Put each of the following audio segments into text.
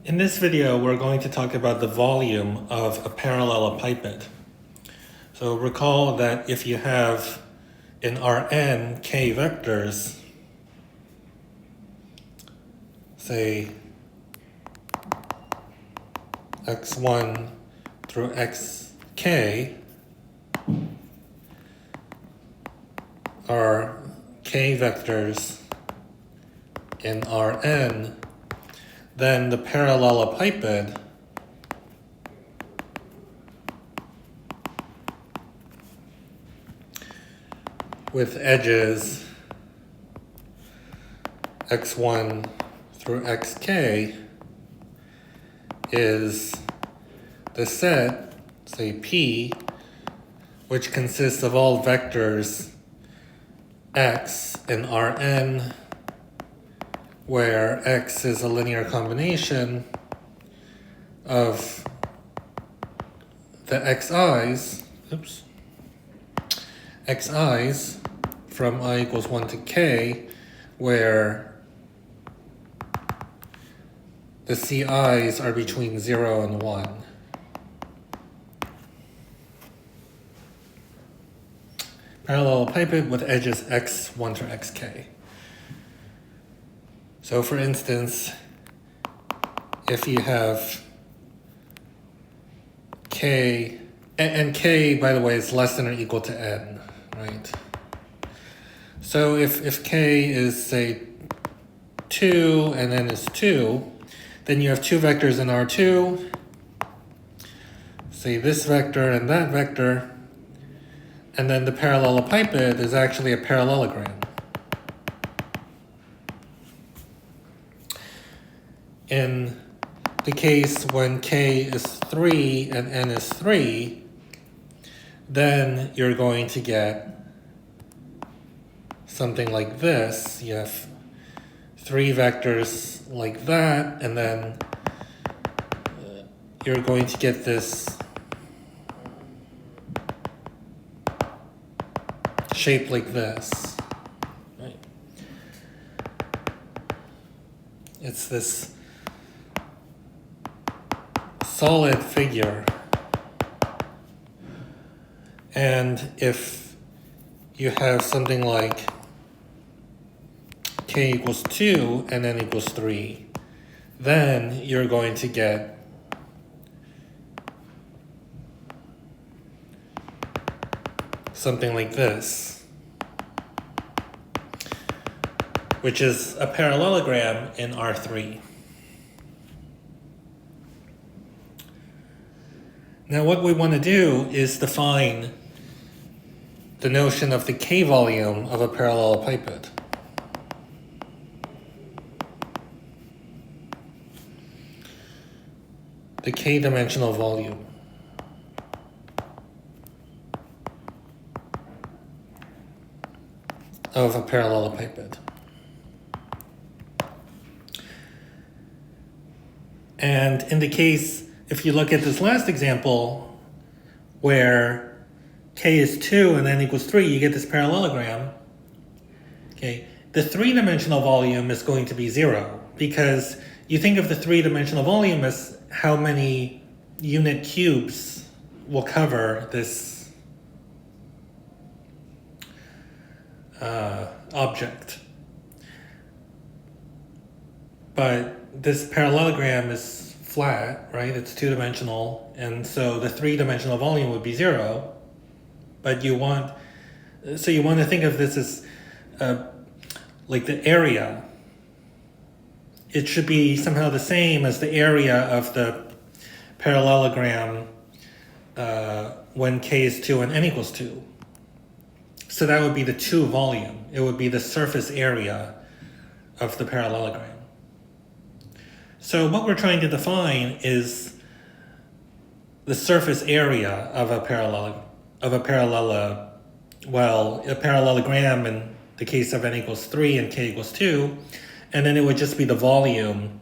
In this video, we're going to talk about the volume of a parallelepiped. So recall that if you have in Rn k vectors, say x1 through xk are k vectors in Rn, then the parallelepiped with edges x1 through xk is the set, say P, which consists of all vectors x in Rn, where x is a linear combination of the xi's from I equals 1 to k, where the ci's are between 0 and 1. Parallelepiped with edges x1 through xk. So for instance, if you have k, and k, by the way, is less than or equal to n, right? So if k is, say, 2 and n is 2, then you have two vectors in R2, say this vector and that vector, and then the parallelepiped is actually a parallelogram. In the case when k is 3 and n is 3, then you're going to get something like this. You have three vectors like that, and then you're going to get this shape like this. Right? It's this solid figure, and if you have something like k equals 2 and n equals 3, then you're going to get something like this, which is a parallelogram in R3. Now what we want to do is define the notion of the k volume of a parallelepiped. The k-dimensional volume. Of a parallelepiped. And in the case, if you look at this last example, where k is 2 and n equals 3, you get this parallelogram. Okay, the three-dimensional volume is going to be 0, because you think of the three-dimensional volume as how many unit cubes will cover this object. But this parallelogram is flat, right? It's two-dimensional, and so the three-dimensional volume would be 0. But you want to think of this as like the area. It should be somehow the same as the area of the parallelogram when k is 2 and n equals 2. So that would be the 2 volume. It would be the surface area of the parallelogram. So what we're trying to define is the surface area of a parallelogram in the case of n equals 3 and k equals 2, and then it would just be the volume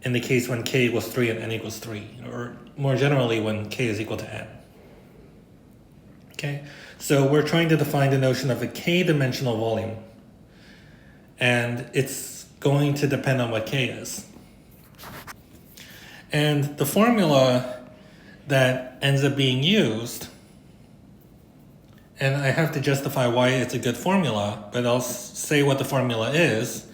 in the case when k equals 3 and n equals 3, or more generally when k is equal to n. Okay, so we're trying to define the notion of a k-dimensional volume, and it's going to depend on what k is. And the formula that ends up being used, and I have to justify why it's a good formula, but I'll say what the formula is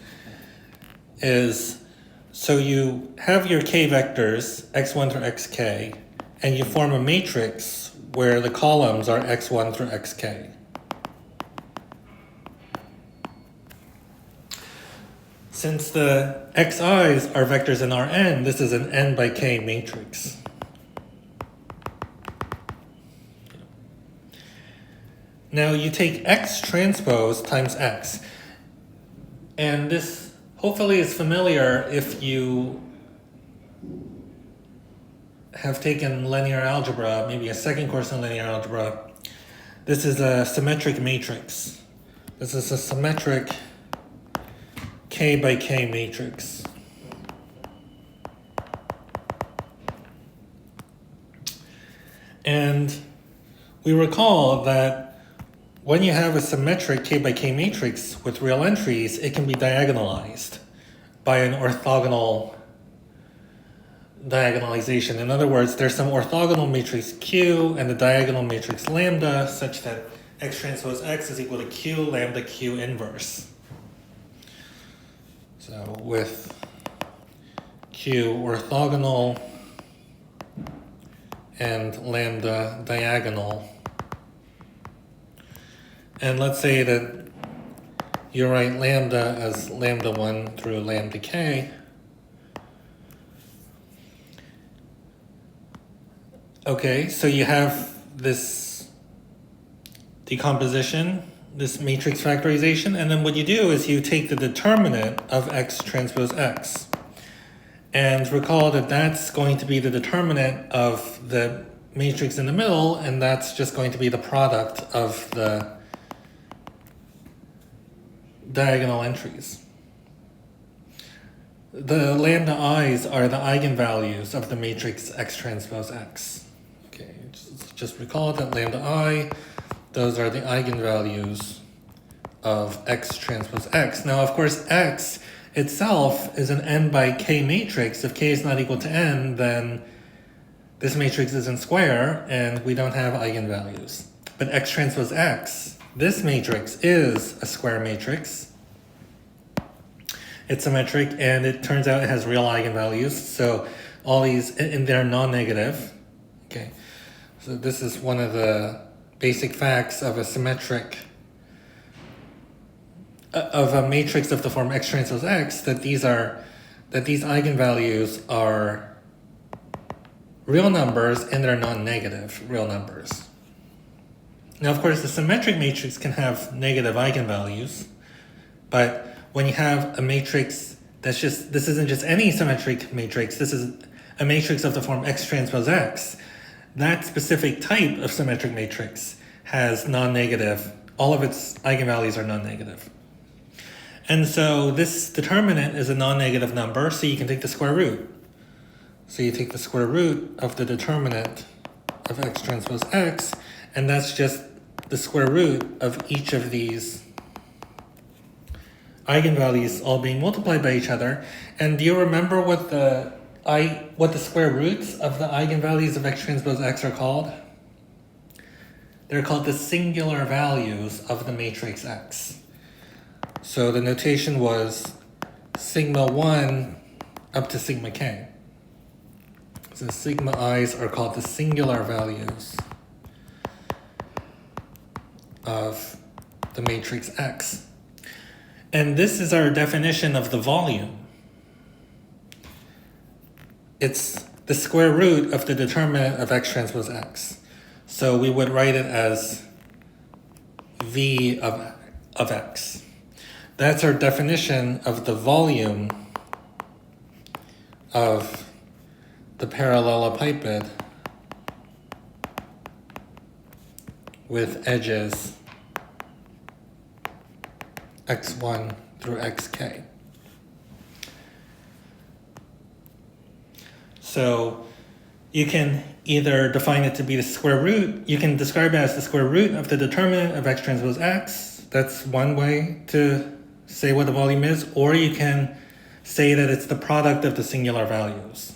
so you have your k vectors, x1 through xk, and you form a matrix where the columns are x1 through xk. Since the xi's are vectors in Rn, this is an n by k matrix. Now you take x transpose times x, and this hopefully is familiar if you have taken linear algebra, maybe a second course in linear algebra. This is a symmetric matrix. This is a symmetric k by k matrix. And we recall that when you have a symmetric k by k matrix with real entries, it can be diagonalized by an orthogonal diagonalization. In other words, there's some orthogonal matrix Q and the diagonal matrix lambda such that x transpose x is equal to Q lambda Q inverse. So with Q orthogonal and lambda diagonal, and let's say that you write lambda as lambda 1 through lambda k. Okay, so you have this decomposition, this matrix factorization, and then what you do is you take the determinant of x transpose x. And recall that that's going to be the determinant of the matrix in the middle, and that's just going to be the product of the diagonal entries. The lambda i's are the eigenvalues of the matrix x transpose x. Okay, just recall that lambda I, those are the eigenvalues of x transpose x. Now, of course, x itself is an n by k matrix. If k is not equal to n, then this matrix isn't square, and we don't have eigenvalues. But x transpose x, this matrix is a square matrix. It's symmetric, and it turns out it has real eigenvalues. So all these, and they're non-negative. Okay, so this is one of the basic facts of a symmetric, of a matrix of the form x transpose x, that these eigenvalues are real numbers and they're non-negative real numbers. Now, of course, the symmetric matrix can have negative eigenvalues, but when you have a matrix that's just, this isn't just any symmetric matrix, this is a matrix of the form x transpose x, that specific type of symmetric matrix has non-negative, all of its eigenvalues are non-negative. And so this determinant is a non-negative number, so you can take the square root. So you take the square root of the determinant of x transpose x, and that's just the square root of each of these eigenvalues all being multiplied by each other. And do you remember what the square roots of the eigenvalues of x transpose x are called? They're called the singular values of the matrix X. So the notation was sigma 1 up to sigma k. So sigma i's are called the singular values of the matrix X. And this is our definition of the volume. It's the square root of the determinant of x transpose x. So we would write it as V of x. That's our definition of the volume of the parallelepiped with edges x1 through xk. So you can either define it to be the square root, you can describe it as the square root of the determinant of x transpose x. That's one way to say what the volume is, or you can say that it's the product of the singular values.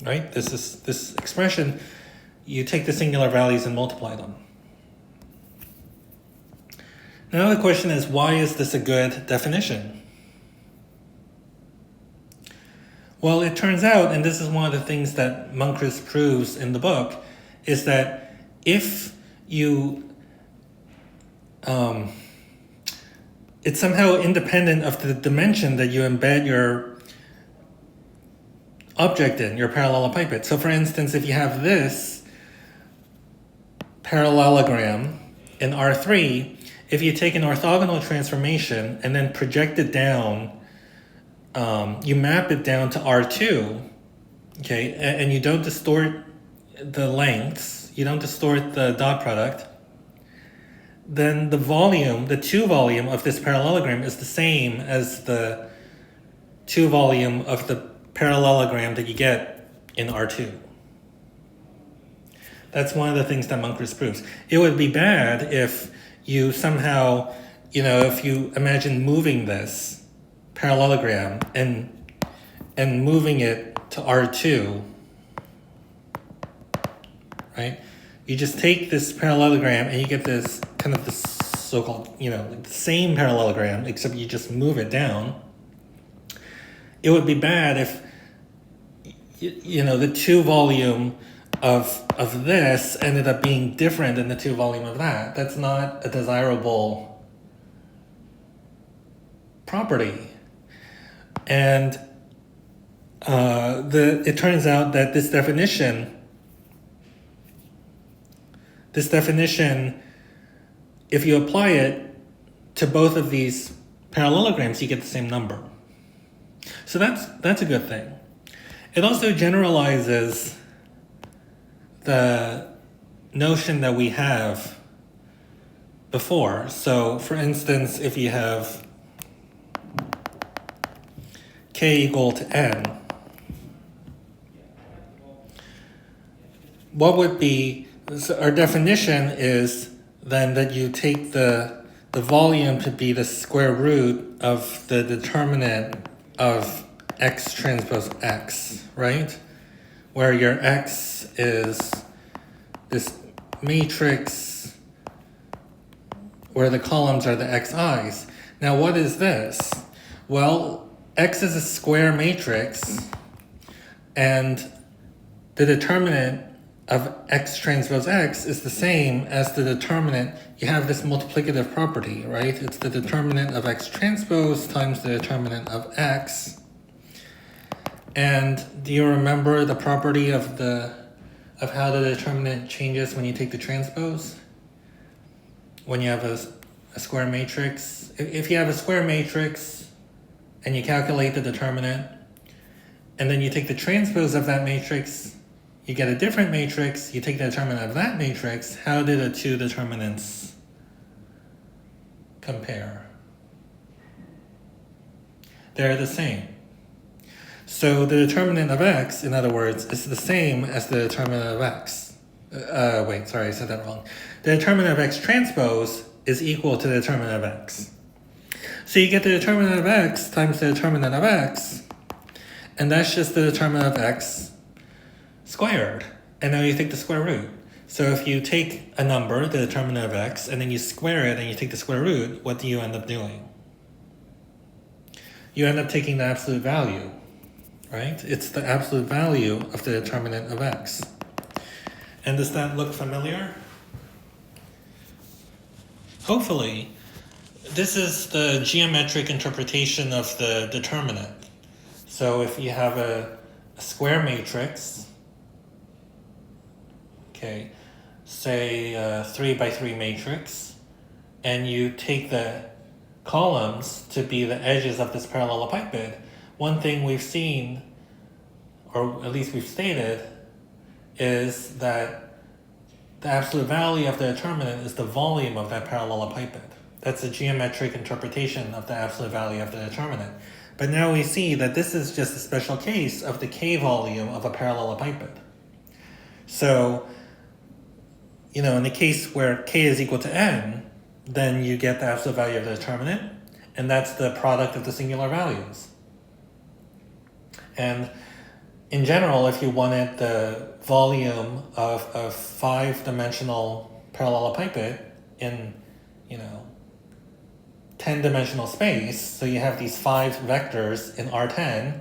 right? This expression, you take the singular values and multiply them. Now the question is, why is this a good definition? Well, it turns out, and this is one of the things that Munkres proves in the book, is that if you it's somehow independent of the dimension that you embed your object in, your parallelepiped. So for instance, if you have this parallelogram in R3, if you take an orthogonal transformation and then project it down, you map it down to R2, okay, and you don't distort the lengths, you don't distort the dot product, then the volume, the 2 volume of this parallelogram is the same as the 2 volume of the parallelogram that you get in R2. That's one of the things that Munkres proves. It would be bad if you somehow, if you imagine moving this parallelogram and moving it to R2, right? You just take this parallelogram and you get this kind of this so-called, the same parallelogram, except you just move it down. It would be bad if, the 2 volume of this ended up being different than the 2 volume of that. That's not a desirable property. And it turns out that this definition, if you apply it to both of these parallelograms, you get the same number. So that's a good thing. It also generalizes the notion that we have before. So for instance, if you have k equal to n, what would be, so our definition is then that you take the volume to be the square root of the determinant of x transpose x, right? Where your x is this matrix where the columns are the xi's. Now what is this? Well, X is a square matrix, and the determinant of X transpose X is the same as the determinant. You have this multiplicative property, right? It's the determinant of X transpose times the determinant of X. And do you remember the property of how the determinant changes when you take the transpose? When you have a square matrix, if you have a square matrix and you calculate the determinant, and then you take the transpose of that matrix, you get a different matrix, you take the determinant of that matrix, how do the two determinants compare? They're the same. So the determinant of X, in other words, is the same as the determinant of X. Wait, sorry, I said that wrong. The determinant of X transpose is equal to the determinant of X. So you get the determinant of X times the determinant of X, and that's just the determinant of X squared. And now you take the square root. So if you take a number, the determinant of X, and then you square it and you take the square root, what do you end up doing? You end up taking the absolute value, right? It's the absolute value of the determinant of X. And does that look familiar? Hopefully. This is the geometric interpretation of the determinant. So if you have a square matrix, okay, say a 3 by 3 matrix, and you take the columns to be the edges of this parallelepiped, one thing we've seen, or at least we've stated, is that the absolute value of the determinant is the volume of that parallelepiped. That's a geometric interpretation of the absolute value of the determinant. But now we see that this is just a special case of the k volume of a parallelepiped. So, in the case where k is equal to n, then you get the absolute value of the determinant, and that's the product of the singular values. And in general, if you wanted the volume of a 5-dimensional parallelepiped in, 10-dimensional space, so you have these 5 vectors in R10,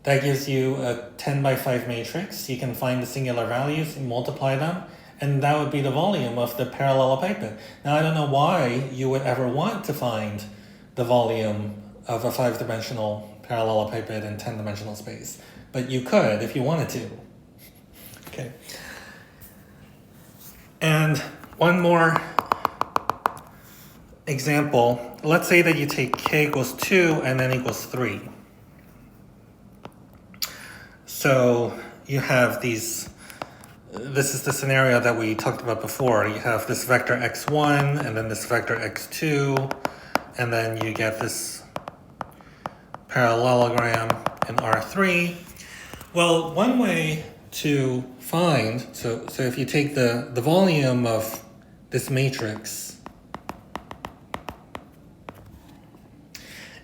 that gives you a 10 by 5 matrix. You can find the singular values and multiply them, and that would be the volume of the parallelepiped. Now, I don't know why you would ever want to find the volume of a 5-dimensional parallelepiped in 10-dimensional space, but you could if you wanted to. Okay. And one more example. Let's say that you take k equals 2 and n equals 3. So you have these, this is the scenario that we talked about before. You have this vector x1 and then this vector x2, and then you get this parallelogram in R3. Well, one way to find, so if you take the volume of this matrix,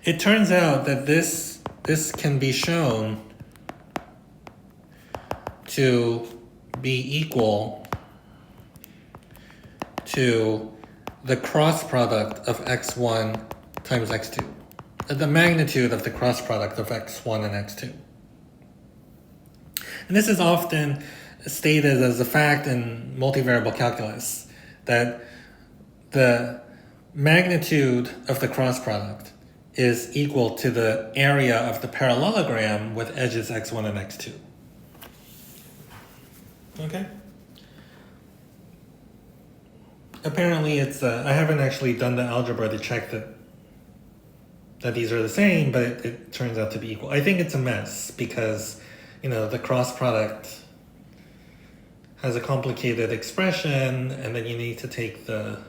it turns out that this can be shown to be equal to the cross product of x1 times x2, the magnitude of the cross product of x1 and x2. And this is often stated as a fact in multivariable calculus, that the magnitude of the cross product is equal to the area of the parallelogram with edges x1 and x2. Okay? Apparently it's, I haven't actually done the algebra to check that these are the same, but it turns out to be equal. I think it's a mess because, the cross product has a complicated expression, and then you need to take the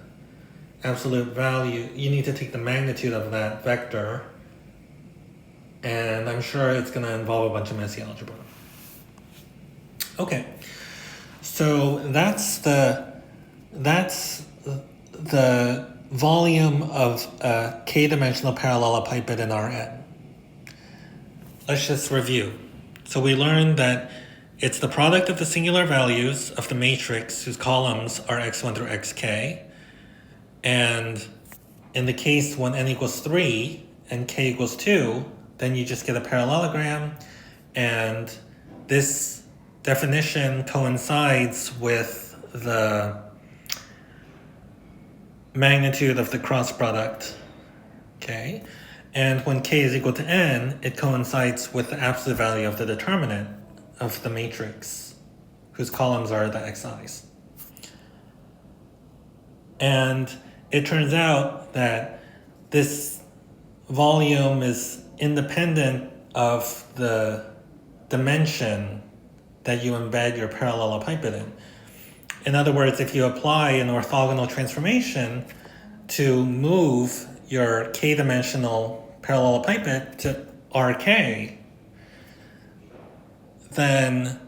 absolute value, you need to take the magnitude of that vector, and I'm sure it's going to involve a bunch of messy algebra. Okay, so that's the volume of a k-dimensional parallelepiped in Rn. Let's just review. So we learned that it's the product of the singular values of the matrix whose columns are x1 through xk. And in the case when n equals 3 and k equals 2, then you just get a parallelogram, and this definition coincides with the magnitude of the cross product, okay? And when k is equal to n, it coincides with the absolute value of the determinant of the matrix, whose columns are the xi's. And it turns out that this volume is independent of the dimension that you embed your parallelepiped in. In other words, if you apply an orthogonal transformation to move your k-dimensional parallelepiped to Rk, then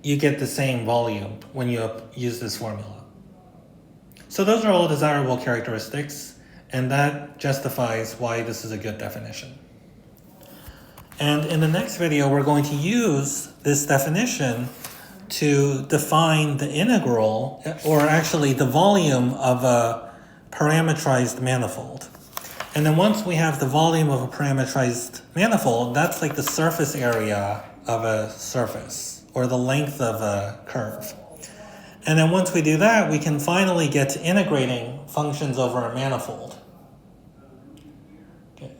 you get the same volume when you use this formula. So those are all desirable characteristics, and that justifies why this is a good definition. And in the next video, we're going to use this definition to define the integral, or actually the volume of a parametrized manifold. And then once we have the volume of a parametrized manifold, that's like the surface area of a surface, or the length of a curve. And then once we do that, we can finally get to integrating functions over a manifold. Okay.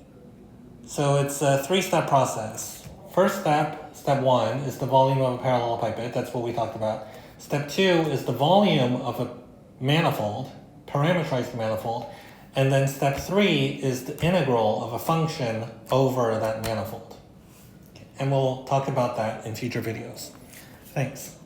So it's a 3-step process. First step, step 1, is the volume of a parallelepiped. That's what we talked about. Step 2 is the volume of a manifold, parametrized manifold. And then step 3 is the integral of a function over that manifold. Okay. And we'll talk about that in future videos. Thanks.